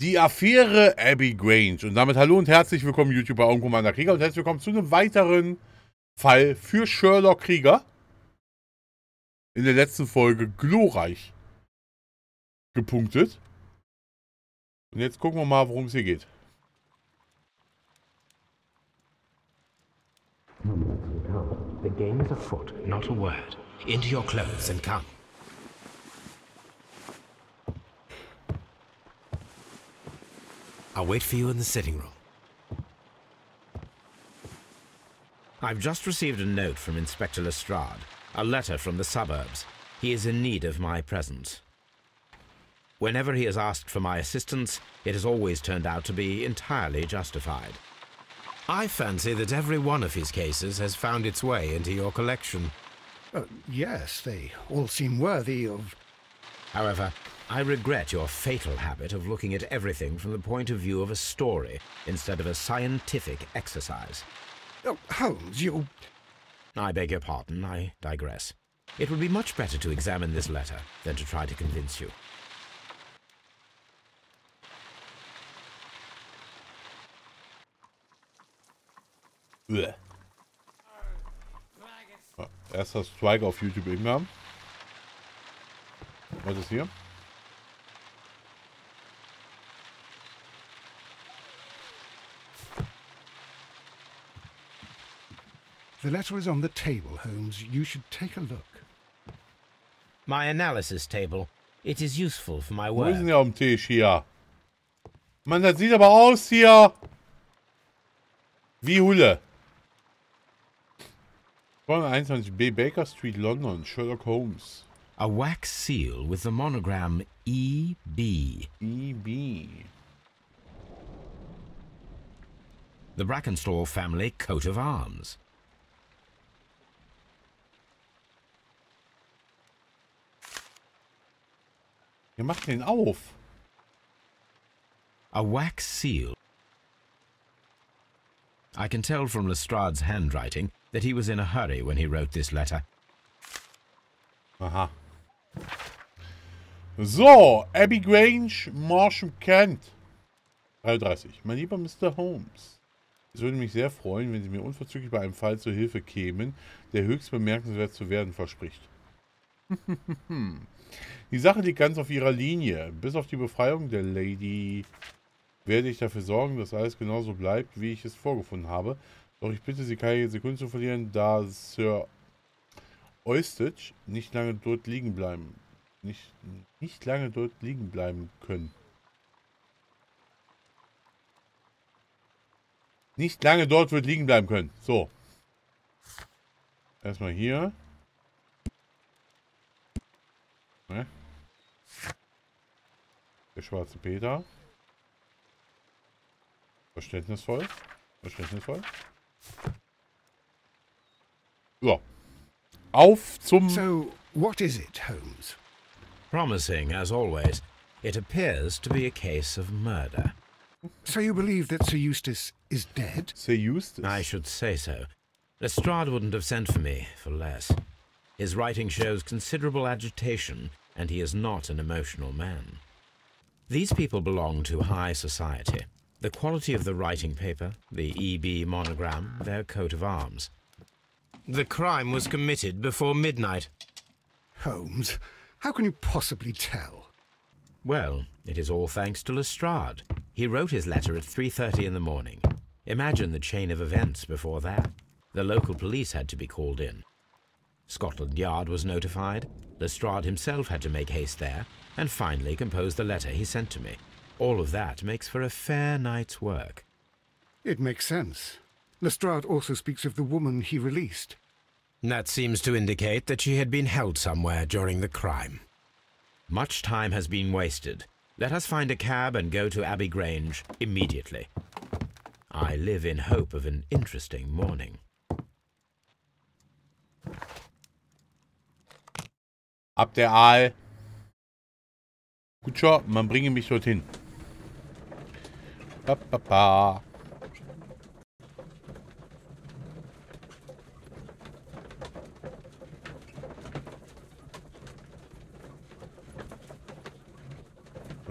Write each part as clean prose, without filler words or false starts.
Die Affäre Abbey Grange. Und damit hallo und herzlich willkommen, YouTuber Euer CommanderKrieger. Und herzlich willkommen zu einem weiteren Fall für Sherlock Krieger. In der letzten Folge glorreich gepunktet. Und jetzt gucken wir mal, worum es hier geht. The game is afoot, not a word. Into your clothes and come. I'll wait for you in the sitting room. I've just received a note from Inspector Lestrade, a letter from the suburbs. He is in need of my presence. Whenever he has asked for my assistance, it has always turned out to be entirely justified. I fancy that every one of his cases has found its way into your collection. Yes, they all seem worthy of... However, I regret your fatal habit of looking at everything from the point of view of a story instead of a scientific exercise. Oh, Holmes, you... I beg your pardon, I digress. It would be much better to examine this letter than to try to convince you. Bleh. Erster Strike auf YouTube eben haben. Was ist hier? The letter is on the table, Holmes. You should take a look. My analysis table. It is useful for my Wo work. ist denn der am Tisch hier? Mann, das sieht aber aus hier. Wie Hulle. 221b Baker Street, London. Sherlock Holmes. A wax seal with the monogram E.B. E.B. The Brackenstall family coat of arms. Wer macht den auf? A wax seal. I can tell from Lestrade's handwriting that he was in a hurry when he wrote this letter. Aha. So, Abbey Grange, Marsham Kent. 33. Mein lieber Mr. Holmes. Es würde mich sehr freuen, wenn Sie mir unverzüglich bei einem Fall zur Hilfe kämen, der höchst bemerkenswert zu werden verspricht. Die Sache liegt ganz auf Ihrer Linie. Bis auf die Befreiung der Lady werde ich dafür sorgen, dass alles genauso bleibt, wie ich es vorgefunden habe. Doch ich bitte Sie, keine Sekunde zu verlieren, da Sir Eustace nicht lange dort liegen bleiben. Nicht lange dort liegen bleiben können. Nicht lange dort wird liegen bleiben können. So. Erstmal hier. Ne? Der schwarze Peter. Verständnisvoll. Verständnisvoll. So. Auf zum... So, what is it, Holmes? Promising, as always. It appears to be a case of murder. So you believe that Sir Eustace is dead? Sir Eustace. I should say so. Lestrade wouldn't have sent for me for less. His writing shows considerable agitation, and he is not an emotional man. These people belong to high society. The quality of the writing paper, the E.B. monogram, their coat of arms. The crime was committed before midnight. Holmes, how can you possibly tell? Well, it is all thanks to Lestrade. He wrote his letter at 3:30 in the morning. Imagine the chain of events before that. The local police had to be called in. Scotland Yard was notified. Lestrade himself had to make haste there, and finally compose the letter he sent to me. All of that makes for a fair night's work. It makes sense. Lestrade also speaks of the woman he released. That seems to indicate that she had been held somewhere during the crime. Much time has been wasted. Let us find a cab and go to Abbey Grange immediately. I live in hope of an interesting morning. Ab der Aal. Kutscher, man bringe mich dorthin. Ba, ba, ba.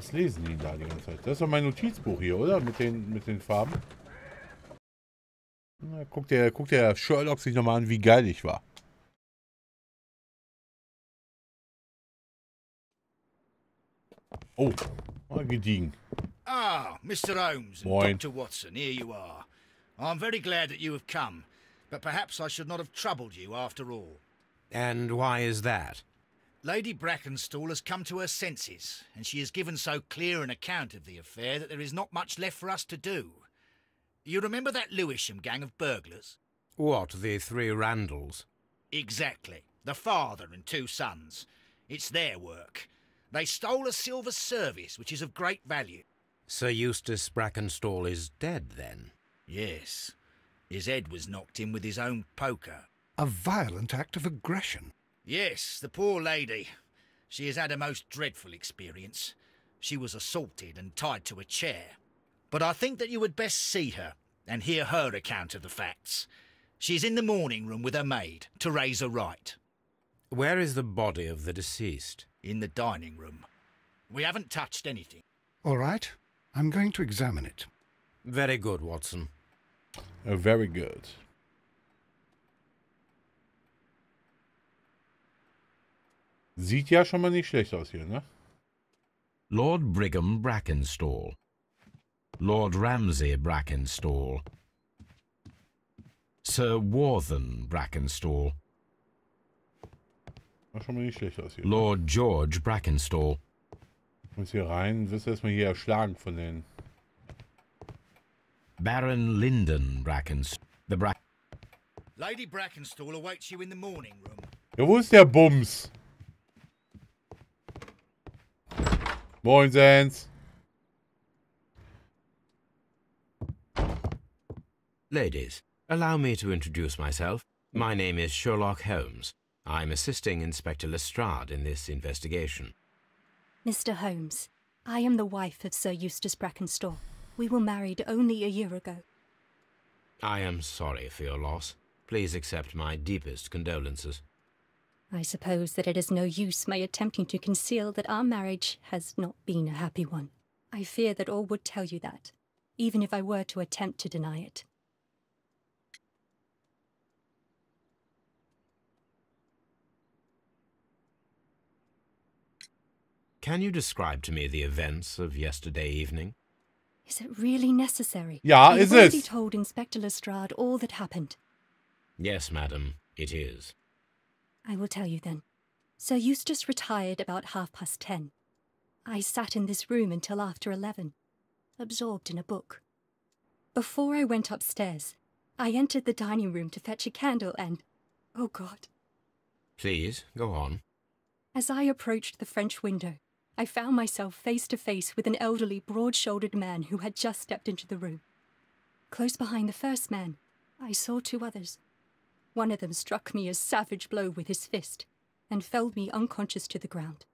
Was lesen die da die ganze Zeit? Das ist doch mein Notizbuch hier, oder? Mit den Farben. Na, guckt der Sherlock sich nochmal an, wie geil ich war. Oh, mal gediegen. Ah, Mr. Holmes and Moin. Dr. Watson, here you are. I'm very glad that you have come, but perhaps I should not have troubled you after all. And why is that? Lady Brackenstall has come to her senses, and she has given so clear an account of the affair that there is not much left for us to do. You remember that Lewisham gang of burglars? What, the three Randalls? Exactly. The father and two sons. It's their work. They stole a silver service, which is of great value. Sir Eustace Brackenstall is dead, then? Yes. His head was knocked in with his own poker. A violent act of aggression. Yes, the poor lady. She has had a most dreadful experience. She was assaulted and tied to a chair. But I think that you would best see her and hear her account of the facts. She's in the morning room with her maid, Teresa Wright. Where is the body of the deceased? In the dining room. We haven't touched anything. All right, I'm going to examine it. Very good, Watson. Very good. Sieht ja schon mal nicht schlecht aus hier, ne? Lord Brigham Brackenstall. Lord Ramsay Brackenstall. Sir Warthen Brackenstall. Sieht schon mal nicht schlecht aus hier. Lord George Brackenstall. Kommst hier rein, wirst erstmal hier erschlagen von den... Baron Lyndon Brackenstall. Lady Brackenstall awaits you in the morning room. Ja, wo ist der Bums? Moin, Sans. Ladies, allow me to introduce myself. My name is Sherlock Holmes. I'm assisting Inspector Lestrade in this investigation. Mr. Holmes, I am the wife of Sir Eustace Brackenstall. We were married only a year ago. I am sorry for your loss. Please accept my deepest condolences. I suppose that it is no use my attempting to conceal that our marriage has not been a happy one. I fear that all would tell you that, even if I were to attempt to deny it. Can you describe to me the events of yesterday evening? Is it really necessary? Ja, You've ist already es. told Inspector Lestrade all that happened. Yes, madam, it is. I will tell you then. Sir Eustace retired about 10:30. I sat in this room until after 11, absorbed in a book. Before I went upstairs, I entered the dining room to fetch a candle and... oh God. Please, go on. As I approached the French window, I found myself face to face with an elderly, broad-shouldered man who had just stepped into the room. Close behind the first man, I saw two others. One of them struck me a savage blow with his fist and felled me unconscious to the ground.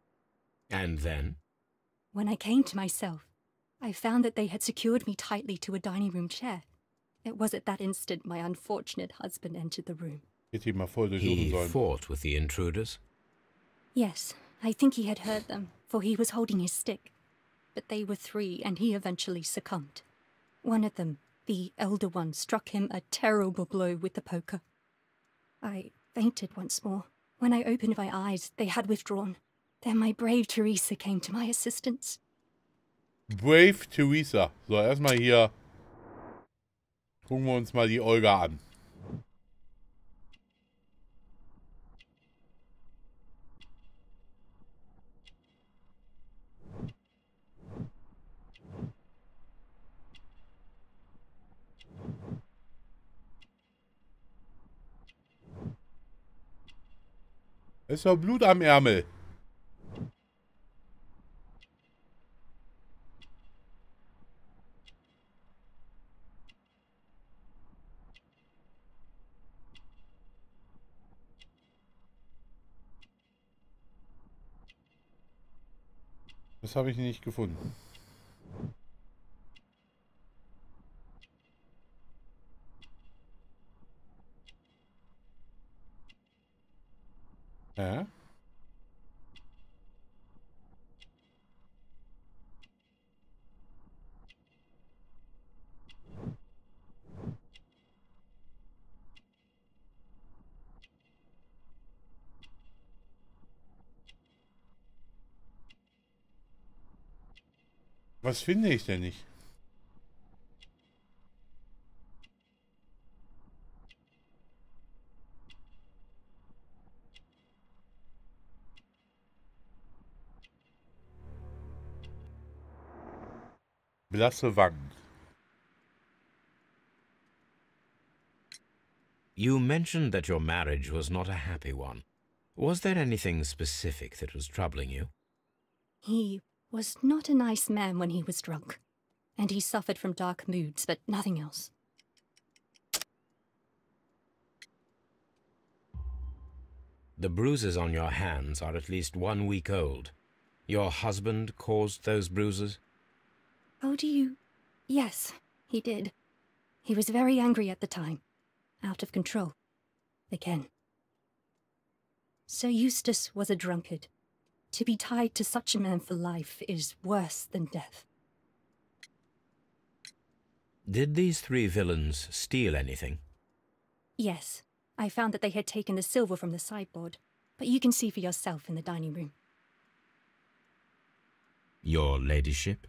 And then? When I came to myself, I found that they had secured me tightly to a dining room chair. It was at that instant my unfortunate husband entered the room. Hätte ihn mal voll durchsuchen He sollen. fought with the intruders? Yes, I think he had heard them, for he was holding his stick. But they were three, and he eventually succumbed. One of them, the elder one, struck him a terrible blow with the poker. I fainted once more. When I opened my eyes, they had withdrawn. Then my brave Teresa came to my assistance. Brave Teresa. So, erstmal hier. Gucken wir uns mal die Olga an. Ist doch Blut am Ärmel. Das habe ich nicht gefunden. Hä? Was finde ich denn nicht? Blasse Wangen. You mentioned that your marriage was not a happy one. Was there anything specific that was troubling you? He was not a nice man when he was drunk, and he suffered from dark moods, but nothing else. The bruises on your hands are at least 1 week old. Your husband caused those bruises? Oh, do you? Yes, he did. He was very angry at the time. Out of control. Again. Sir Eustace was a drunkard. To be tied to such a man for life is worse than death. Did these 3 villains steal anything? Yes. I found that they had taken the silver from the sideboard, but you can see for yourself in the dining room. Your ladyship?